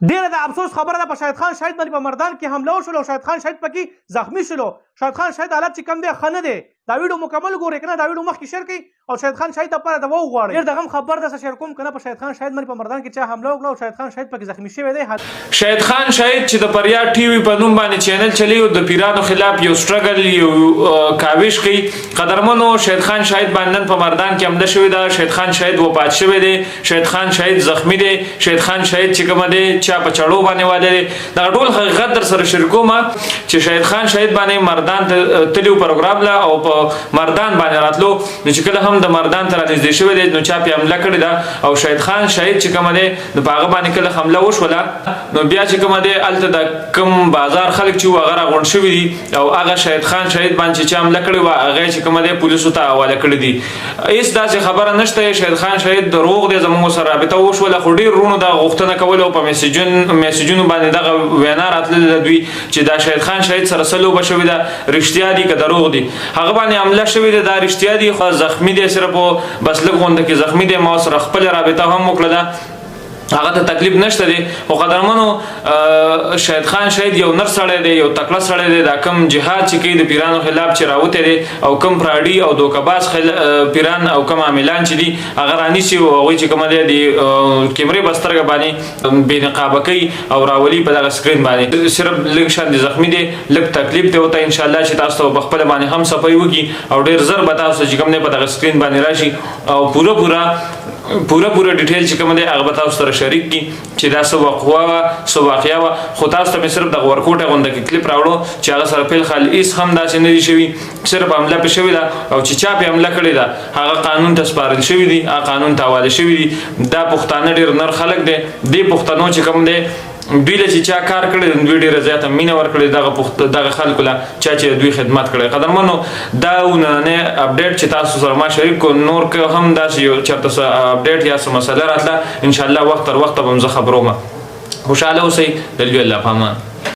ډیره د افسوس خبره ده په شاهد خان شاهد باندې په مردان کې حمله وشول او شاهد خان شاهد پکې زخمی شولو. شاهد خان شاهد حالت چې کم دی ښه نه دی. دا ویډیو مکمل ګورئ کنه، دا ویډیو مخکې شیر کړئ او شاهد خان شاهد لپاره دوا وغواړئ. ډېر د غم خبر ده شیر کوم کنه په شاهد خان شاهد باندې په مردان کې چا حمله وکړه او شاهد خان شاهد پکې زخمی شوی دی. شاهد خان شاهد چې د پریاد ټي وي په نوم باندې چینل چلی او د پیرانو خلاف یو سټرګل یو کاوش کوي. قدرمنو شاهد خان شاهد باندې په مردان کې حمله شوې ده. شاهد خان شاهد وفات شوی دی. شاهد خان شاهد زخمی دی. شاهد خان شاهد چې کوم دی چا په چړو باندې واده دی. دا ټول حقیقت در سره شریکوم چې شاهد خان شاهد باندې مردان ته تلیو پروګرام لا او په مردان باندې راتلو نو چې کله هم د مردان ته راځي شوی دی نو چا په حمله کړې ده او شاهد خان شاهد چې کوم دی د باغ باندې کله حمله وشوله نو بیا چې کوم دی الته د کم بازار خلک چې هغه راغونډ شوي دي او هغه شاهد خان شاهد باندې چې حمله کړې وه هغه چې کوم دی پولیسو ته حواله کړي دي. هېڅ داسې خبره نشته. شاهد خان شاهد دروغ دی. زموږ سره رابطه وشوله خو ډېر وروڼو دا غوښتنه کوله او په میسیجونو باندې دغه وینا راتللې ده دوی چې دا شاهد خان شاهد سره څه لوبه شوې ده رښتیا دي که دروغ دي. هغه باندې حمله شوې ده دا رښتیا دي خو زخمی دی صرف بس لږ غونډه کې زخمی دی. ما سره خپل رابطه هم وکړه ده هغه ته تکلیف نشته دی. خو قدرمنو شاهد خان شاهد یو نر سړی دی یو تکړه سړی دی. دا کم جهاد چې کوي د پیرانو خلاف چې راوتی دی او کم پراډي او دوکباز پیران او کم عاملان چې دي هغه رانیسي او هغوی چې کومه دی د کیمرې په سترګه باندې بې نقابه کوي او راولي په دغه سکرین باندې. صرف لږ شان د زخمی دی لږ تکلیف دی ورته انشاءالله چې تاسو ته په خپله باندې هم صفایي وکړي او ډېر زر به تاسو چې کوم دی په دغه سکرین باندې راشي او پوره ډیټیل چې کوم دی هغه به تاسو سره شریک کړي چې دا څه وقوعه وه څه واقعه وه. خو تاسو ته مې صرف دغه ورکوټه غونډه کې کلیپ راوړو چې هغه سره فیل خال هېڅ هم داسې نه دي شوي. صرف حمله پې شوې ده او چې چا پې حمله کړې ده هغه قانون ته سپارل شوي دي هغه قانون ته حواله شوي دي. دا پښتانه ډېر نر خلک دی. دې پښتنو چې کوم دی دوی له چې چا کار کړی دوی ډېره زیاته مینه ورکړې دغه خلکو له چا چې دوی خدمت کړی. قدرمنو دا نننی اپډیټ چې تاسو سره ما شریک کو نور که هم داسې یو چېرته څه اپډیټ یا څه مسله راتله انشاءالله وخت تر وخته به هم زه خبروم. خوشحاله اوسئ. د لوی الله په امان.